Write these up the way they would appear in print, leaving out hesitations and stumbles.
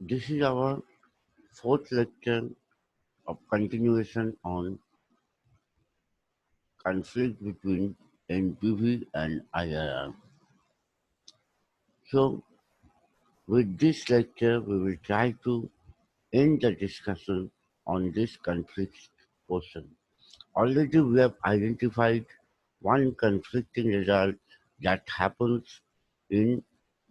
This is our fourth lecture of continuation on conflict between NPV and IRR. So, with this lecture, we will try to end the discussion on this conflict portion. Already we have identified one conflicting result that happens in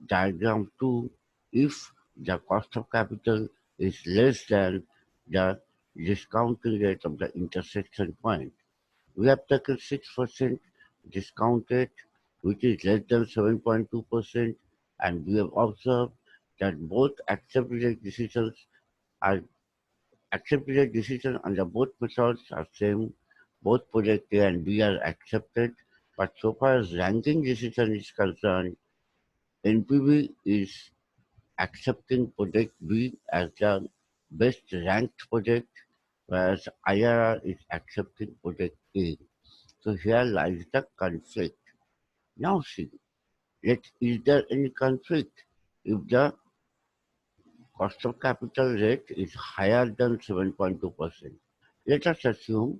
diagram 2 if the cost of capital is less than the discounting rate of the intersection point. We have taken 6% discount rate, which is less than 7.2%, and we have observed that both accepted decisions are accepted decision under both methods are same. Both project A and B are accepted, but so far as ranking decision is concerned, NPV is accepting project B as the best ranked project, whereas IRR is accepting project A. So here lies the conflict. Now see, is there any conflict if the cost of capital rate is higher than 7.2%? Let us assume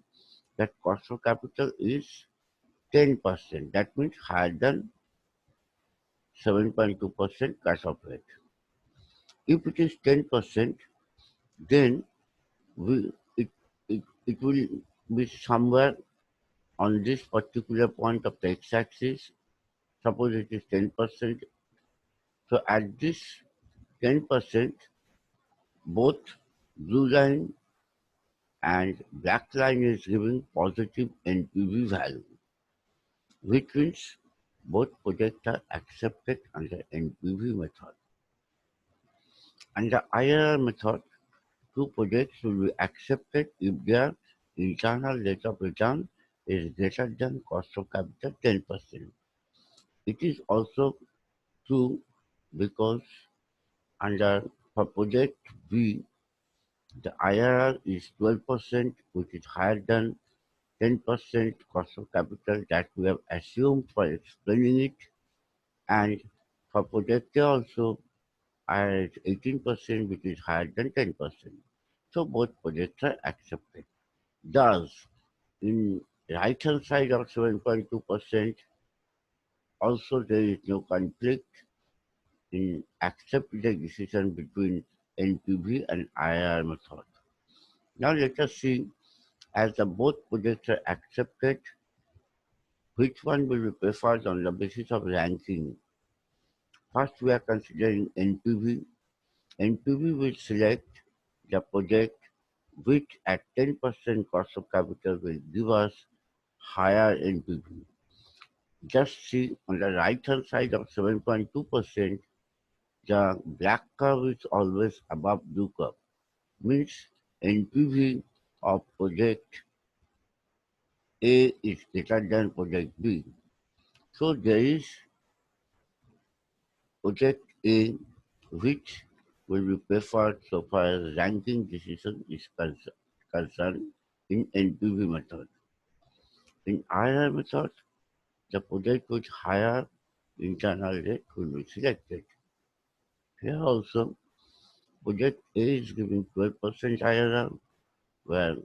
that cost of capital is 10%. That means higher than 7.2% cut-off rate. If it is 10%, then we, it will be somewhere on this particular point of the x-axis. Suppose it is 10%. So at this 10%, both blue line and black line is giving positive NPV value, which means both projects are accepted under NPV method. Under IRR method, two projects will be accepted if their internal rate of return is greater than cost of capital 10%. It is also true because under for project B, the IRR is 12%, which is higher than 10% cost of capital that we have assumed for explaining it, and for project A also at 18%, which is higher than 10%. So both projects are accepted. Thus, in right hand side of 7.2%, also there is no conflict in accepting the decision between NPV and IRR method. Now let us see, as the both projects are accepted, which one will be preferred on the basis of ranking. First, we are considering NPV. NPV will select the project which at 10% cost of capital will give us higher NPV. Just see on the right hand side of 7.2%, the black curve is always above blue curve, means NPV of project A is greater than project B. So there is project A which will be preferred so far as ranking decision is concerned in NPV method. In IRR method, the project with higher internal rate will be selected. Here also, project A is giving 12% IRR, where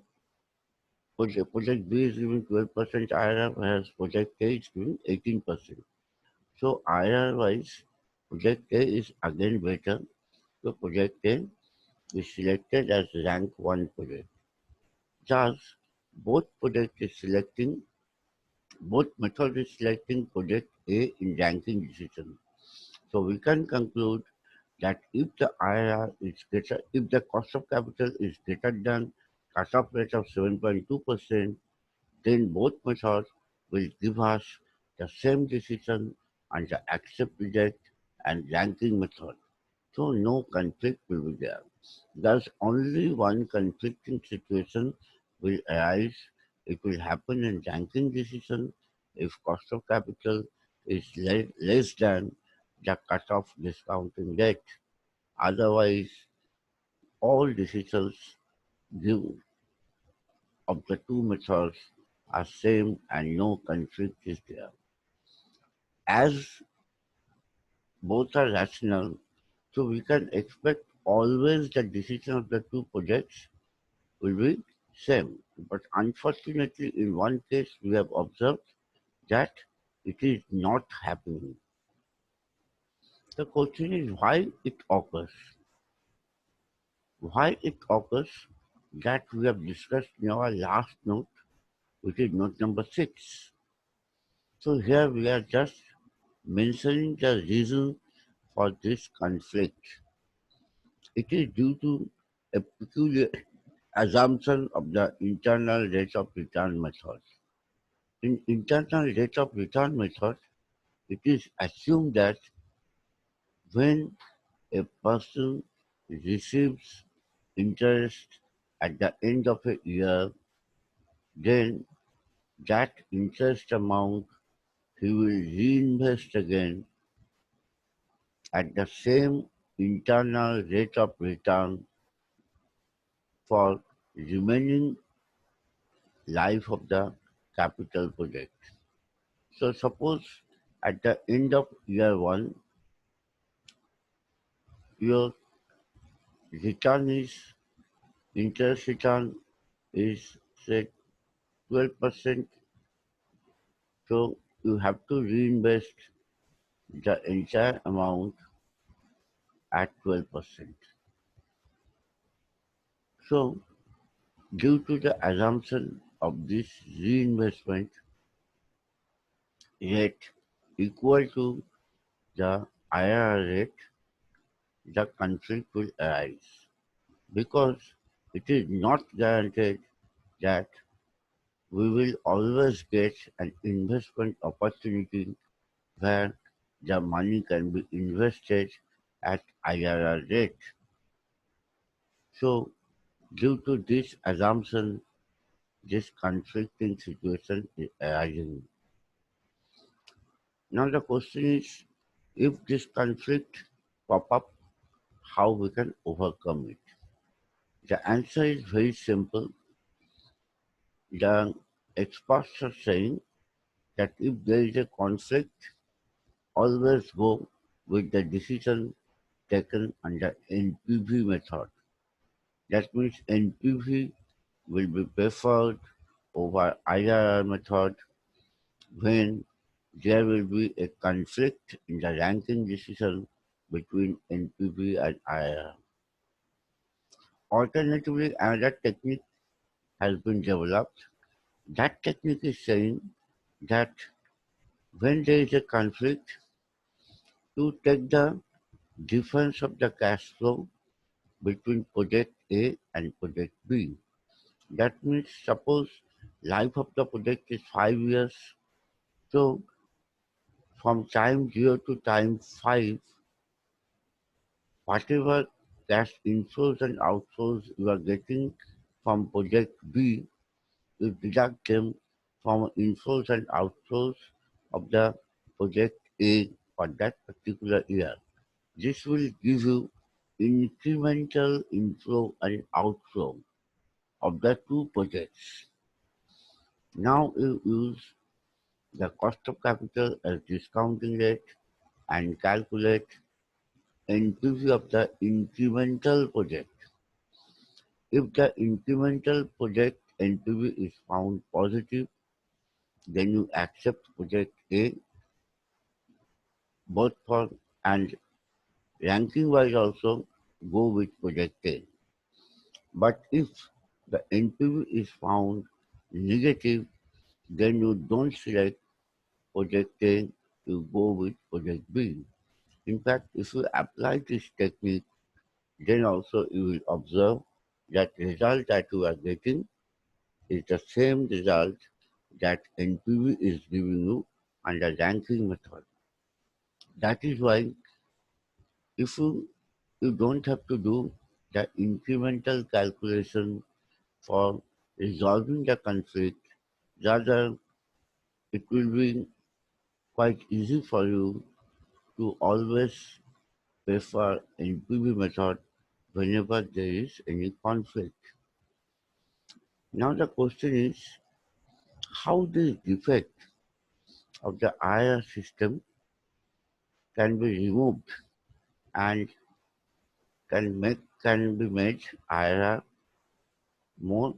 project B is giving 12% IRR, whereas project A is giving 18%. So IRR wise, project A is again better. So project A is selected as rank 1 project. Thus, both method is selecting project A in ranking decision. So we can conclude that if the IRR is greater, if the cost of capital is greater than cut-off rate of 7.2%, then both methods will give us the same decision under accept, reject, and ranking method. So no conflict will be there. Thus, only one conflicting situation will arise. It will happen in ranking decision if cost of capital is less than the cut-off discounting rate. Otherwise, all decisions give of the two methods are same and no conflict is there. As both are rational, so we can expect always the decision of the two projects will be same. But unfortunately, in one case, we have observed that it is not happening. The question is why it occurs. Why it occurs that we have discussed in our last note, which is note number 6. So here we are just mentioning the reason for this conflict. It is due to a peculiar assumption of the internal rate of return method. In internal rate of return method, it is assumed that when a person receives interest at the end of a year, then that interest amount he will reinvest again at the same internal rate of return for remaining life of the capital project. So suppose at the end of year one, your return is interest return is say 12%, so you have to reinvest the entire amount at 12%. So due to the assumption of this reinvestment rate equal to the IRR rate, the conflict will arise because it is not guaranteed that we will always get an investment opportunity where the money can be invested at IRR rate. So due to this assumption, this conflicting situation is arising. Now the question is, if this conflict pop up, how we can overcome it? The answer is very simple. The experts are saying that if there is a conflict, always go with the decision taken under NPV method. That means NPV will be preferred over IRR method when there will be a conflict in the ranking decision between NPV and IRR. Alternatively, another technique has been developed. That technique is saying that when there is a conflict, to take the difference of the cash flow between project A and project B. That means suppose life of the project is 5 years. So from time 0 to time 5, whatever cash inflows and outflows you are getting from project B, you deduct them from inflows and outflows of the project A for that particular year. This will give you incremental inflow and outflow of the two projects. Now you use the cost of capital as discounting rate and calculate NPV of the incremental project. If the incremental project NPV is found positive, then you accept project A both for and ranking wise also go with project A. But if the NPV is found negative, then you don't select project A, you go with project B. In fact, if you apply this technique, then also you will observe that result that you are getting is the same result that NPV is giving you under ranking method. That is why if you don't have to do the incremental calculation for resolving the conflict, rather it will be quite easy for you to always prefer NPV method whenever there is any conflict. Now the question is how the defect of the IR system can be removed and can be made IRR more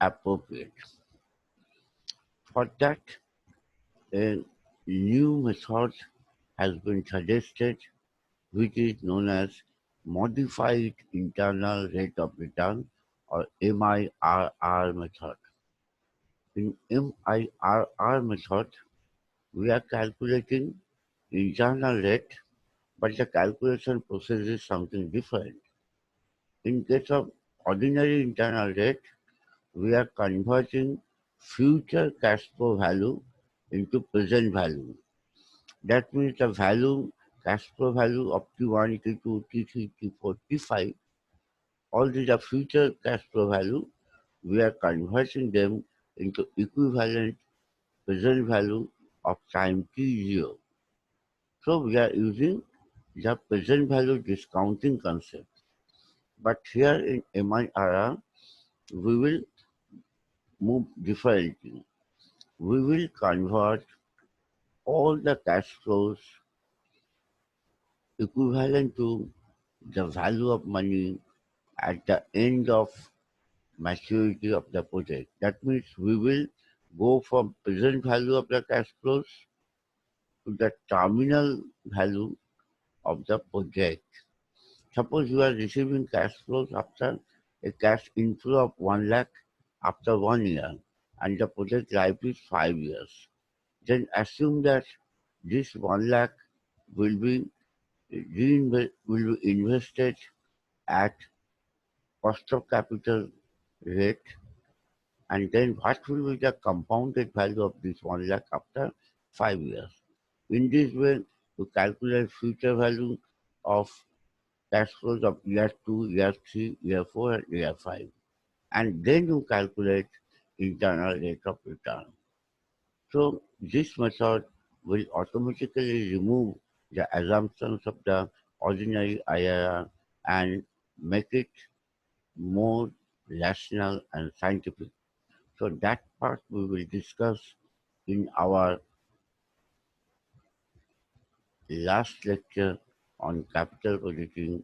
appropriate. For that, a new method has been suggested, which is known as modified internal rate of return or MIRR method. In MIRR method, we are calculating internal rate, but the calculation process is something different. In case of ordinary internal rate, we are converting future cash flow value into present value. That means the value, cash flow value of T1, T2, T3, T4, T5, all these are future cash flow value. We are converting them into equivalent present value of time T0. So we are using the present value discounting concept. But here in MIRR, we will move differently. We will convert all the cash flows equivalent to the value of money at the end of maturity of the project. That means we will go from present value of the cash flows to the terminal value of the project. Suppose you are receiving cash flows after a cash inflow of 1 lakh after 1 year and the project life is 5 years. Then assume that this 1 lakh will be will be invested at cost of capital rate, and then what will be the compounded value of this 1 lakh after 5 years. In this way, to calculate future value of cash flows of year 2, year 3, year 4, and year 5. And then you calculate internal rate of return. So this method will automatically remove the assumptions of the ordinary IRR and make it more rational and scientific. So that part we will discuss in our last lecture on capital budgeting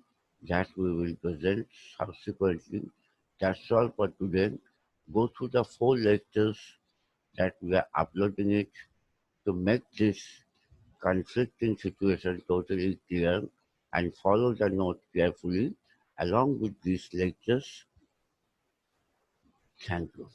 that we will present subsequently. That's all for today. Go through the 4 lectures that we are uploading it to make this conflicting situation totally clear and follow the note carefully along with these lectures. Thank you.